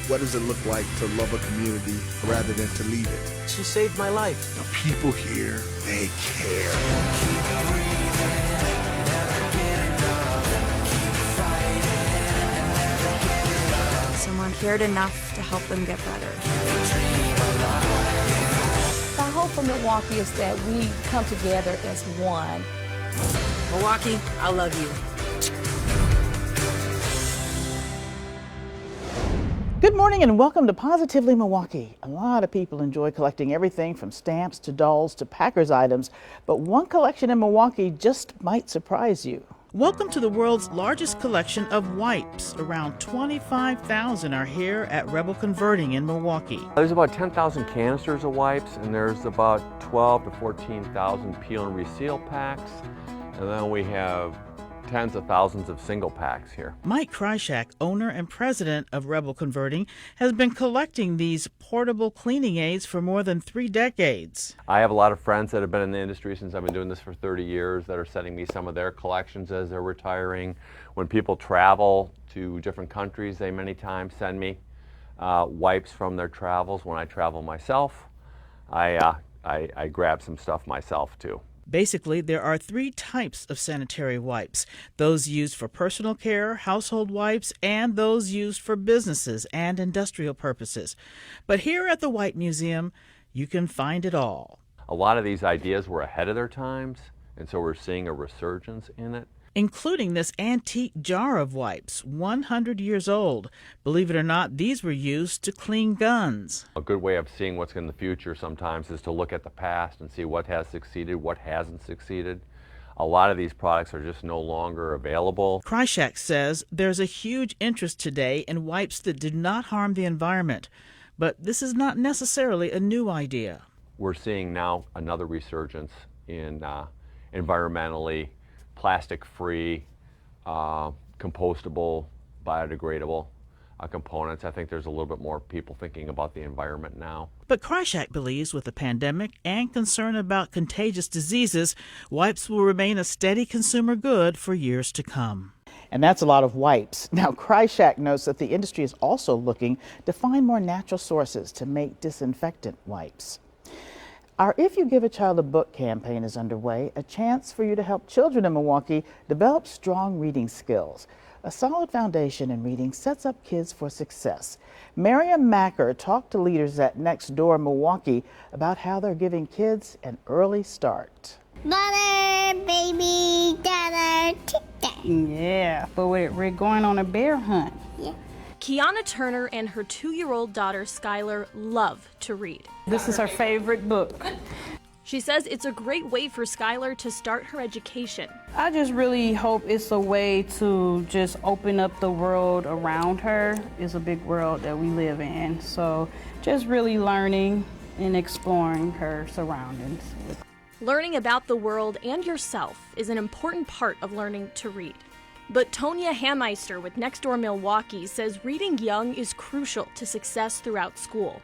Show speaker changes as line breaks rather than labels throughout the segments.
What does it look like to love a community rather than to leave it?
She saved my life.
The people here, they care.
Someone cared enough to help them get better.
The hope for Milwaukee is that we come together as one.
Milwaukee, I love you.
Good morning and welcome to Positively Milwaukee. A lot of people enjoy collecting everything from stamps to dolls to Packers items, but one collection in Milwaukee just might surprise you. Welcome to the world's largest collection of wipes. Around 25,000 are here at Rebel Converting in Milwaukee.
There's about 10,000 canisters of wipes, and there's about 12 to 14,000 peel and reseal packs, and then we have tens of thousands of single packs here.
Mike Kryshak, owner and president of Rebel Converting, has been collecting these portable cleaning aids for more than 3 decades.
I have a lot of friends that have been in the industry since I've been doing this for 30 years that are sending me some of their collections as they're retiring. When people travel to different countries, they many times send me wipes from their travels. When I travel myself, I grab some stuff myself too.
Basically, there are 3 types of sanitary wipes: those used for personal care, household wipes, and those used for businesses and industrial purposes. But here at the Wipe Museum, you can find it all.
A lot of these ideas were ahead of their times, and so we're seeing a resurgence in it.
Including this antique jar of wipes, 100 years old. Believe it or not, these were used to clean guns.
A good way of seeing what's in the future sometimes is to look at the past and see what has succeeded, what hasn't succeeded. A lot of these products are just no longer available.
Kryshak says there's a huge interest today in wipes that do not harm the environment. But this is not necessarily a new idea.
We're seeing now another resurgence in environmentally plastic-free, compostable, biodegradable components. I think there's a little bit more people thinking about the environment now.
But Kryshak believes with the pandemic and concern about contagious diseases, wipes will remain a steady consumer good for years to come. And that's a lot of wipes. Now, Kryshak notes that the industry is also looking to find more natural sources to make disinfectant wipes. Our If You Give a Child a Book campaign is underway, a chance for you to help children in Milwaukee develop strong reading skills. A solid foundation in reading sets up kids for success. Miriam Macker talked to leaders at Next Door Milwaukee about how they're giving kids an early start.
Mother, baby, dada, tic-tac.
Yeah, but we're going on a bear hunt.
Yeah.
Kiana Turner and her 2-year-old daughter Skylar love to read.
This is her favorite book.
She says it's a great way for Skylar to start her education.
I just really hope it's a way to just open up the world around her. It's a big world that we live in, so just really learning and exploring her surroundings.
Learning about the world and yourself is an important part of learning to read. But Tonya Hammeister with Next Door Milwaukee says reading young is crucial to success throughout school.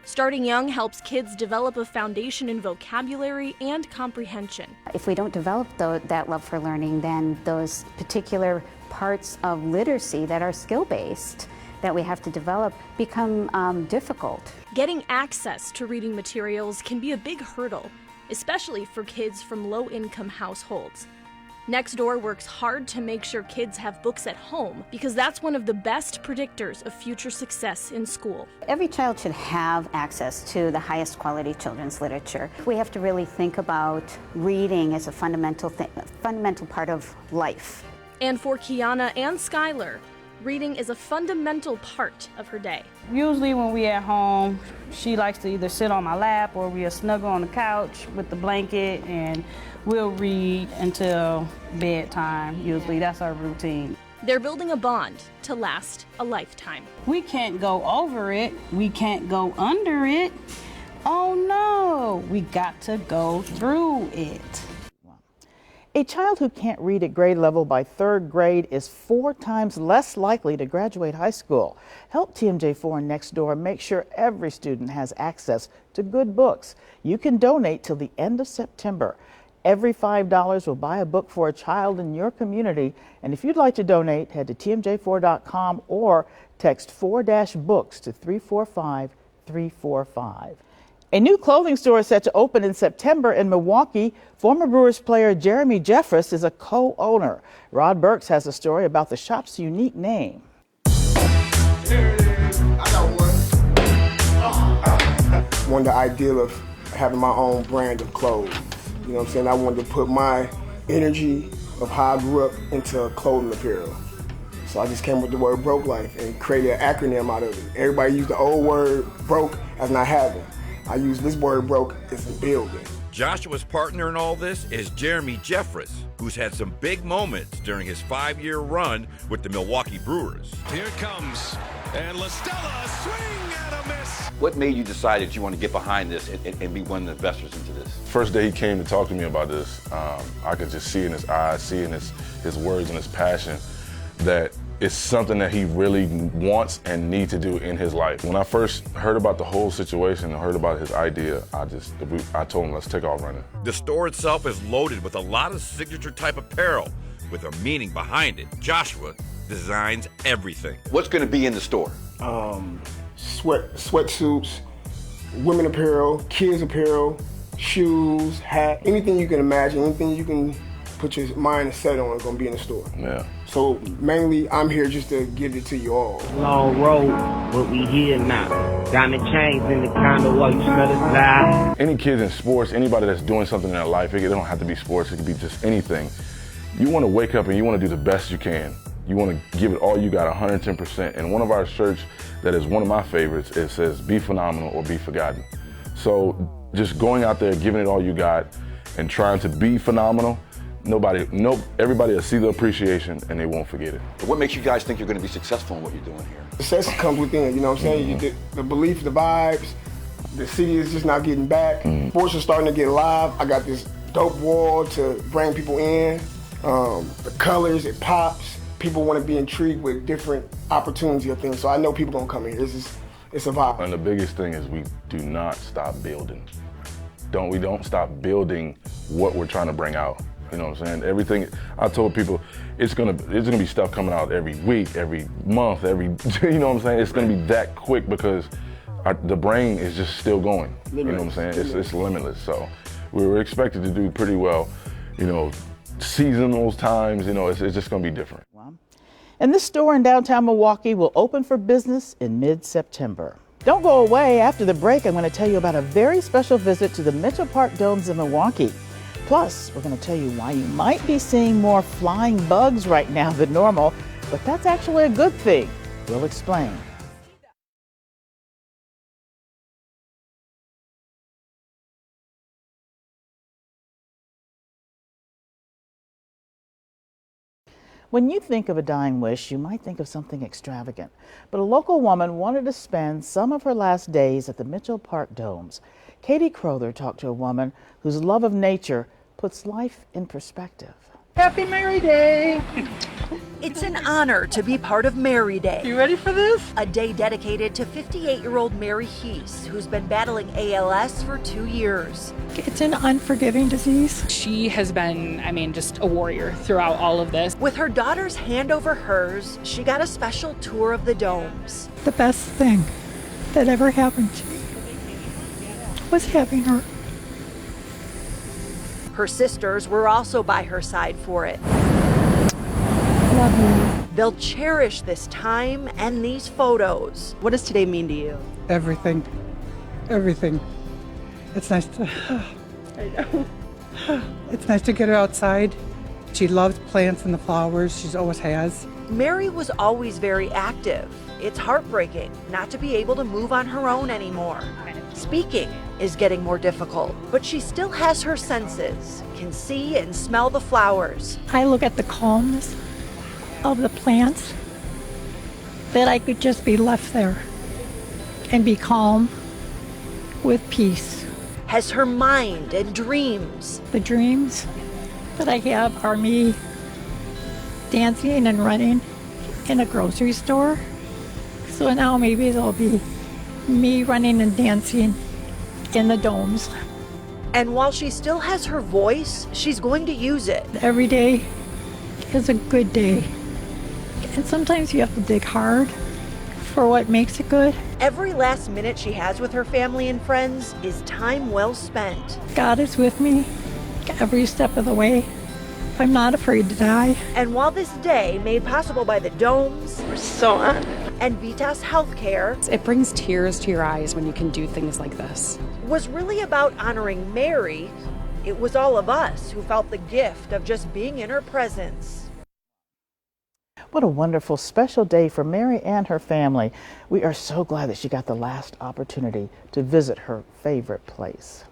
Starting young helps kids develop a foundation in vocabulary and comprehension.
If we don't develop that love for learning, then those particular parts of literacy that are skill-based that we have to develop become difficult.
Getting access to reading materials can be a big hurdle, especially for kids from low-income households. Next Door works hard to make sure kids have books at home because that's one of the best predictors of future success in school.
Every child should have access to the highest quality children's literature. We have to really think about reading as a fundamental part of life.
And for Kiana and Skylar, reading is a fundamental part of her day.
Usually when we're at home, she likes to either sit on my lap or we'll snuggle on the couch with the blanket and we'll read until bedtime. Usually that's our routine.
They're building a bond to last a lifetime.
We can't go over it. We can't go under it. Oh no, we got to go through it.
A child who can't read at grade level by 3rd grade is 4 times less likely to graduate high school. Help TMJ4 and Next Door make sure every student has access to good books. You can donate till the end of September. Every $5 will buy a book for a child in your community. And if you'd like to donate, head to tmj4.com or text 4-books to 345-345. A new clothing store is set to open in September in Milwaukee. Former Brewers player Jeremy Jeffress is a co-owner. Rod Burks has a story about the shop's unique name.
There it is. I got one. One, the ideal of having my own brand of clothes. You know what I'm saying? I wanted to put my energy of how I grew up into clothing apparel. So I just came with the word broke life and created an acronym out of it. Everybody used the old word broke as not having. I use this word broke as in building.
Joshua's partner in all this is Jeremy Jeffress, who's had some big moments during his 5-year run with the Milwaukee Brewers.
Here it comes, and La Stella, swing and a miss.
What made you decide that you want to get behind this and be one of the investors into this?
First day he came to talk to me about this, I could just see in his eyes, see in his words and his passion that it's something that he really wants and needs to do in his life. When I first heard about the whole situation and heard about his idea, I told him, let's take off running.
The store itself is loaded with a lot of signature type apparel with a meaning behind it. Joshua designs everything.
What's going to be in the store?
Sweatsuits, women apparel, kids apparel, shoes, hat, anything you can imagine, anything you can put your mind and set on is going to be in the store.
Yeah.
So mainly, I'm here just to give it to you all.
Long road, but we here now. Diamond chains in the condo while you smell the fly.
Any kids in sports, anybody that's doing something in their life, it don't have to be sports, it could be just anything. You want to wake up and you want to do the best you can. You want to give it all you got, 110%. And one of our shirts that is one of my favorites, it says, be phenomenal or be forgotten. So just going out there, giving it all you got and trying to be phenomenal, everybody will see the appreciation and they won't forget it.
But what makes you guys think you're going to be successful in what you're doing here?
Success comes within, you know what I'm saying?
Mm-hmm.
The belief, the vibes, the city is just not getting back.
Mm-hmm.
Sports are starting to get live. I got this dope wall to bring people in. The colors, it pops. People want to be intrigued with different opportunities or things. So I know people gonna come here. It's a vibe.
And the biggest thing is we do not stop building. We don't stop building what we're trying to bring out. You know what I'm saying? Everything, I told people, it's gonna be stuff coming out every week, every month, you know what I'm saying? It's gonna be that quick because the brain is just still going. Limitless. You know what I'm saying? It's limitless. So we were expected to do pretty well, you know, seasonal times, you know, it's just gonna be different.
And this store in downtown Milwaukee will open for business in mid-September. Don't go away. After the break, I'm going to tell you about a very special visit to the Mitchell Park Domes in Milwaukee. Plus, we're going to tell you why you might be seeing more flying bugs right now than normal, but that's actually a good thing. We'll explain. When you think of a dying wish, you might think of something extravagant. But a local woman wanted to spend some of her last days at the Mitchell Park Domes. Katie Crowther talked to a woman whose love of nature puts life in perspective.
Happy Mary Day!
It's an honor to be part of Mary Day.
You ready for this?
A day dedicated to 58-year-old Mary Heese, who's been battling ALS for 2 years.
It's an unforgiving disease.
She has been, just a warrior throughout all of this.
With her daughter's hand over hers, she got a special tour of the domes.
The best thing that ever happened was having her.
Her sisters were also by her side for it.
Love her.
They'll cherish this time and these photos. What does today mean to you?
Everything. Everything. It's nice to...
I know.
It's nice to get her outside. She loves plants and the flowers. She always has.
Mary was always very active. It's heartbreaking not to be able to move on her own anymore. Speaking is getting more difficult, but she still has her senses, can see and smell the flowers.
I look at the calmness of the plants, that I could just be left there and be calm with peace.
Has her mind and dreams.
The dreams that I have are me dancing and running in a grocery store. So now maybe it'll be me running and dancing in the domes.
And while she still has her voice, she's going to use it.
Every day is a good day. And sometimes you have to dig hard for what makes it good.
Every last minute she has with her family and friends is time well spent.
God is with me every step of the way. I'm not afraid to die.
And while this day, made possible by the domes, and Vitas Healthcare,
It brings tears to your eyes when you can do things like this.
was really about honoring Mary, it was all of us who felt the gift of just being in her presence.
What a wonderful special day for Mary and her family. We are so glad that she got the last opportunity to visit her favorite place.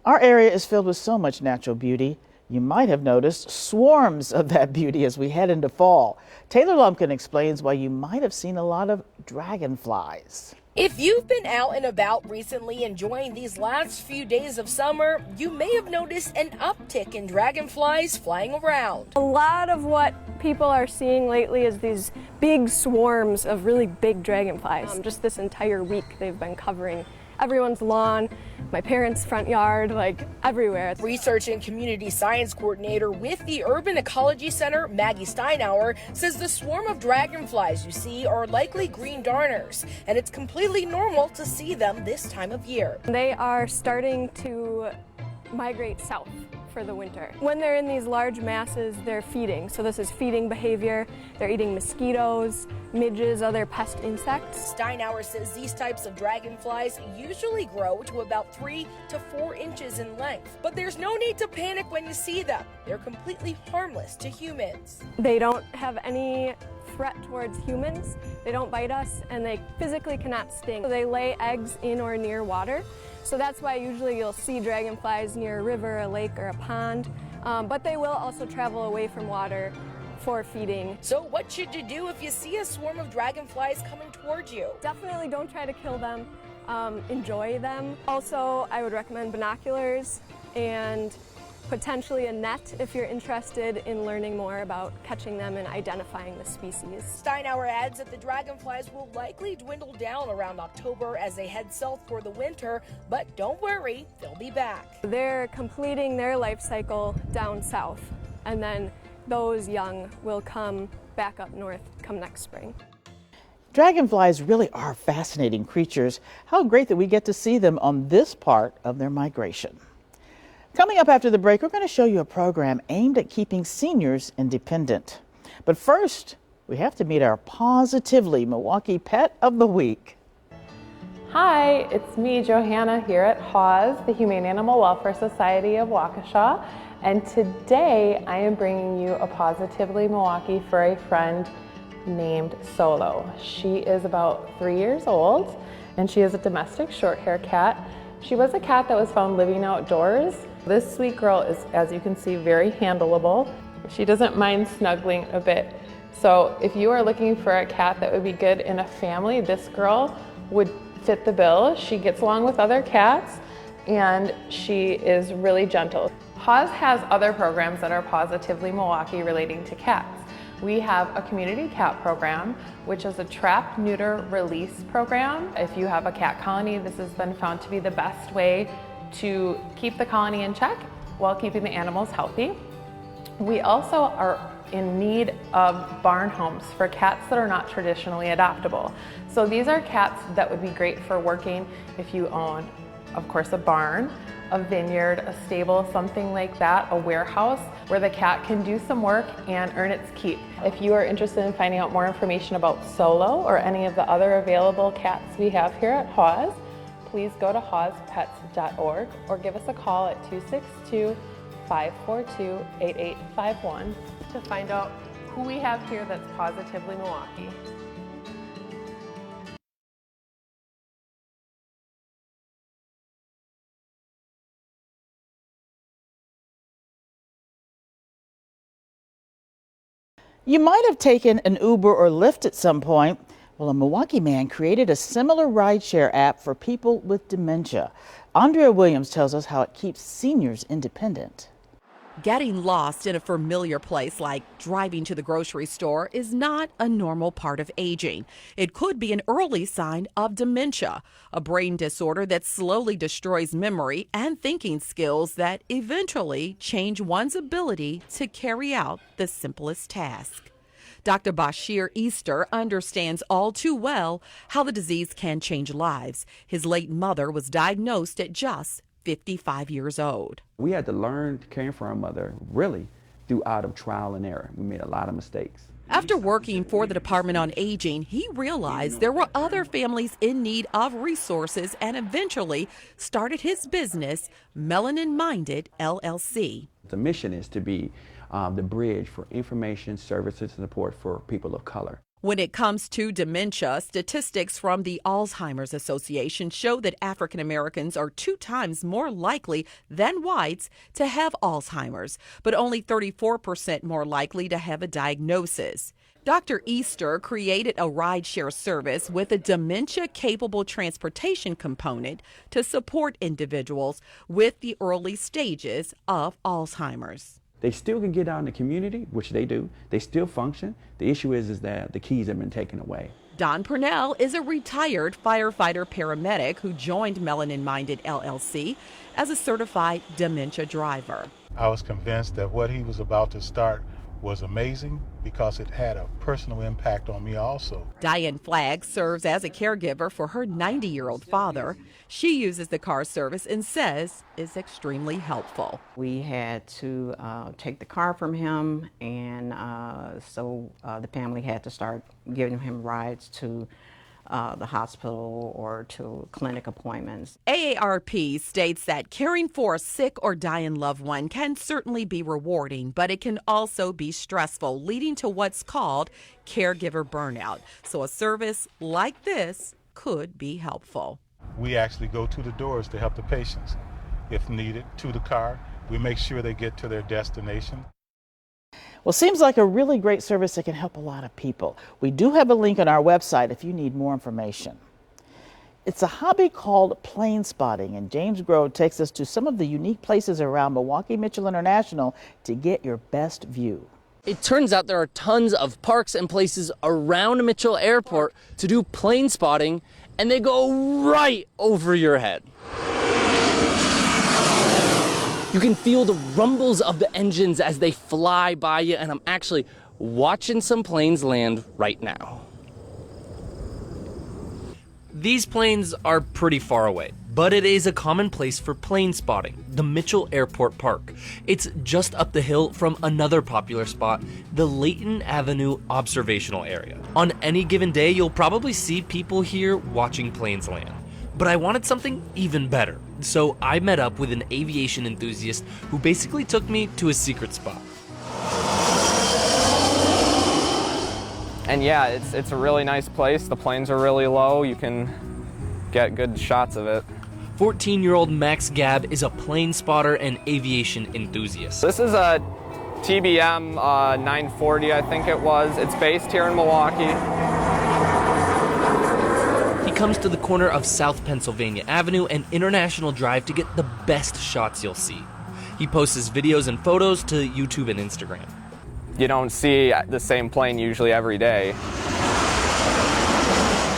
Our area is filled with so much natural beauty. You might have noticed swarms of that beauty as we head into fall. Taylor Lumpkin explains why you might have seen a lot of dragonflies.
If you've been out and about recently enjoying these last few days of summer, you may have noticed an uptick in dragonflies flying around.
A lot of what people are seeing lately is these big swarms of really big dragonflies. Just this entire week they've been covering everyone's lawn, my parents' front yard, like everywhere.
Research and community science coordinator with the Urban Ecology Center, Maggie Steinauer, says the swarm of dragonflies you see are likely green darners, and it's completely normal to see them this time of year.
They are starting to migrate south for the winter. When they're in these large masses, they're feeding. So this is feeding behavior. They're eating mosquitoes, midges, other pest insects.
Steinauer says these types of dragonflies usually grow to about 3 to 4 inches in length. But there's no need to panic when you see them. They're completely harmless to humans.
They don't have any threat towards humans. They don't bite us, and they physically cannot sting. They lay eggs in or near water. So that's why usually you'll see dragonflies near a river, a lake, or a pond. But they will also travel away from water for feeding.
So what should you do if you see a swarm of dragonflies coming towards you?
Definitely don't try to kill them. Enjoy them. Also, I would recommend binoculars and potentially a net if you're interested in learning more about catching them and identifying the species.
Steinauer adds that the dragonflies will likely dwindle down around October as they head south for the winter, but don't worry, they'll be back.
They're completing their life cycle down south, and then those young will come back up north come next spring.
Dragonflies really are fascinating creatures. How great that we get to see them on this part of their migration. Coming up after the break, we're going to show you a program aimed at keeping seniors independent. But first, we have to meet our Positively Milwaukee Pet of the Week.
Hi, it's me, Johanna, here at HAWS, the Humane Animal Welfare Society of Waukesha, and today I am bringing you a Positively Milwaukee for a friend named Solo. She is about 3 years old, and she is a domestic short-hair cat. She was a cat that was found living outdoors. This sweet girl is, as you can see, very handleable. She doesn't mind snuggling a bit. So if you are looking for a cat that would be good in a family, this girl would fit the bill. She gets along with other cats and she is really gentle. HAWS has other programs that are Positively Milwaukee relating to cats. We have a community cat program, which is a trap, neuter, release program. If you have a cat colony, this has been found to be the best way to keep the colony in check while keeping the animals healthy. We also are in need of barn homes for cats that are not traditionally adoptable. So these are cats that would be great for working if you own, of course, a barn, a vineyard, a stable, something like that, a warehouse where the cat can do some work and earn its keep. If you are interested in finding out more information about Solo or any of the other available cats we have here at HAWS, please go to hawspets.org or give us a call at 262-542-8851 to find out who we have here that's Positively Milwaukee.
You might have taken an Uber or Lyft at some point. Well, a Milwaukee man created a similar rideshare app for people with dementia. Andrea Williams tells us how it keeps seniors independent.
Getting lost in a familiar place like driving to the grocery store is not a normal part of aging. It could be an early sign of dementia, a brain disorder that slowly destroys memory and thinking skills that eventually change one's ability to carry out the simplest task. Dr. Bashir Easter understands all too well how the disease can change lives. His late mother was diagnosed at just 55 years old.
We had to learn caring for our mother really through out of trial and error. We made a lot of mistakes.
After working for the Department on Aging, he realized there were other families in need of resources and eventually started his business, Melanin Minded LLC.
The mission is to be the bridge for information, services, and support for people of color.
When it comes to dementia, statistics from the Alzheimer's Association show that African Americans are 2 times more likely than whites to have Alzheimer's, but only 34% more likely to have a diagnosis. Dr. Easter created a rideshare service with a dementia-capable transportation component to support individuals with the early stages of Alzheimer's.
They still can get out in the community, which they do. They still function. The issue is that the keys have been taken away.
Don Purnell is a retired firefighter paramedic who joined Melanin Minded LLC as a certified dementia driver.
I was convinced that what he was about to start was amazing because it had a personal impact on me also.
Diane Flagg serves as a caregiver for her 90-year-old father. She uses the car service and says it's extremely helpful.
We had to take the car from him, and so the family had to start giving him rides to the hospital or to clinic appointments.
AARP states that caring for a sick or dying loved one can certainly be rewarding, but it can also be stressful, leading to what's called caregiver burnout. So a service like this could be helpful.
We actually go to the doors to help the patients, if needed, to the car. We make sure they get to their destination.
Well, seems like a really great service that can help a lot of people. We do have a link on our website if you need more information. It's a hobby called plane spotting, and James Grove takes us to some of the unique places around Milwaukee Mitchell International to get your best view.
It turns out there are tons of parks and places around Mitchell Airport to do plane spotting, and they go right over your head. You can feel the rumbles of the engines as they fly by you, and I'm actually watching some planes land right now.
These planes are pretty far away, but it is a common place for plane spotting, the Mitchell Airport Park. It's just up the hill from another popular spot, the Layton Avenue Observational Area. On any given day, you'll probably see people here watching planes land. But I wanted something even better, so I met up with an aviation enthusiast who basically took me to a secret spot.
And yeah, it's a really nice place. The planes are really low. You can get good shots of it.
14-year-old Max Gabb is a plane spotter and aviation enthusiast.
This is a TBM 940, I think it was. It's based here in Milwaukee.
He comes to the corner of South Pennsylvania Avenue and International Drive to get the best shots you'll see. He posts his videos and photos to YouTube and Instagram.
You don't see the same plane usually every day.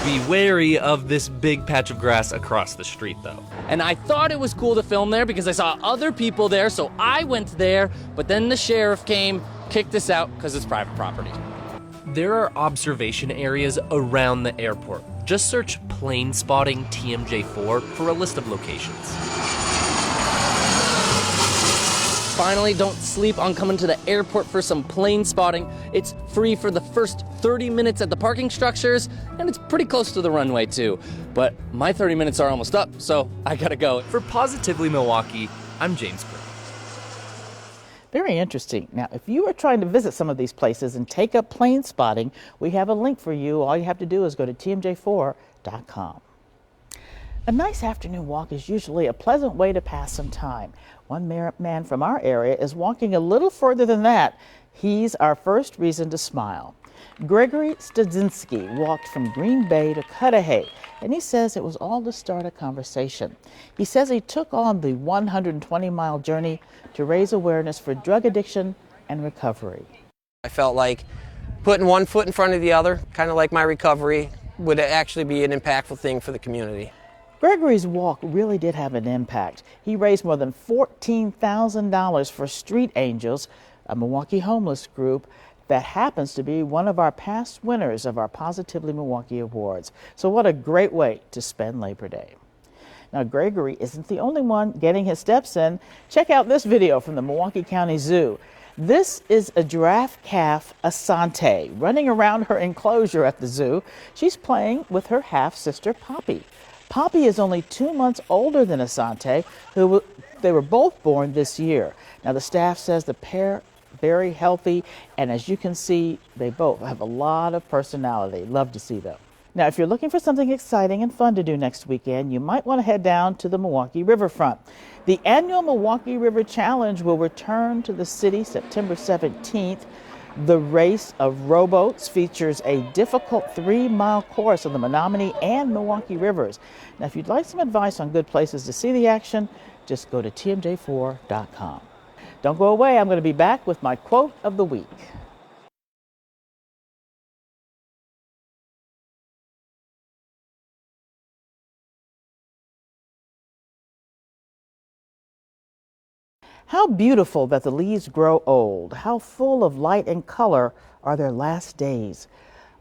Be wary of this big patch of grass across the street, though.
And I thought it was cool to film there because I saw other people there, so I went there, but then the sheriff came, kicked us out because it's private property.
There are observation areas around the airport. Just search plane spotting TMJ4 for a list of locations.
Finally, don't sleep on coming to the airport for some plane spotting. It's free for the first 30 minutes at the parking structures, and it's pretty close to the runway too. But my 30 minutes are almost up, so I gotta go.
For Positively Milwaukee, I'm James Grove.
Very interesting. Now, if you are trying to visit some of these places and take up plane spotting, we have a link for you. All you have to do is go to tmj4.com. A nice afternoon walk is usually a pleasant way to pass some time. One man from our area is walking a little further than that. He's our first reason to smile. Gregory Studzinski walked from Green Bay to Cudahy, and he says it was all to start a conversation. He says he took on the 120-mile journey to raise awareness for drug addiction and recovery.
I felt like putting one foot in front of the other, kind of like my recovery, would actually be an impactful thing for the community.
Gregory's walk really did have an impact. He raised more than $14,000 for Street Angels, a Milwaukee homeless group that happens to be one of our past winners of our Positively Milwaukee Awards. So what a great way to spend Labor Day. Now, Gregory isn't the only one getting his steps in. Check out this video from the Milwaukee County Zoo. This is a giraffe calf, Asante, running around her enclosure at the zoo. She's playing with her half-sister, Poppy. Poppy is only 2 months older than Asante, they were both born this year. Now, the staff says the pair very healthy, and as you can see, they both have a lot of personality. Love to see them. Now, if you're looking for something exciting and fun to do next weekend, you might want to head down to the Milwaukee Riverfront. The annual Milwaukee River Challenge will return to the city September 17th. The race of rowboats features a difficult 3-mile course on the Menominee and Milwaukee Rivers. Now, if you'd like some advice on good places to see the action, just go to tmj4.com. Don't go away. I'm going to be back with my quote of the week. How beautiful that the leaves grow old. How full of light and color are their last days.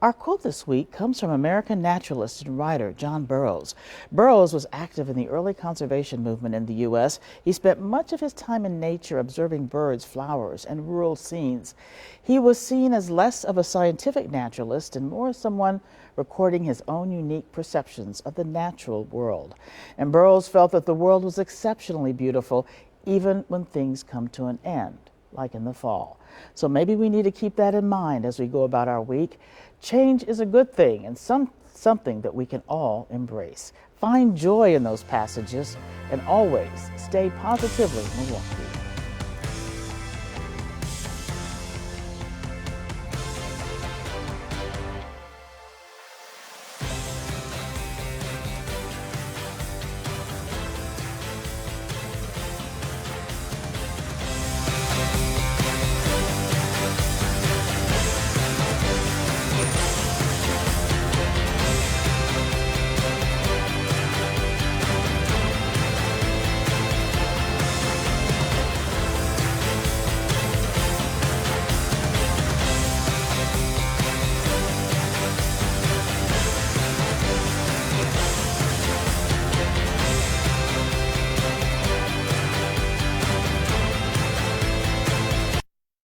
Our quote this week comes from American naturalist and writer John Burroughs. Burroughs was active in the early conservation movement in the U.S. He spent much of his time in nature observing birds, flowers, and rural scenes. He was seen as less of a scientific naturalist and more someone recording his own unique perceptions of the natural world. And Burroughs felt that the world was exceptionally beautiful even when things come to an end, like in the fall. So maybe we need to keep that in mind as we go about our week. Change is a good thing and something that we can all embrace. Find joy in those passages and always stay positively Milwaukee.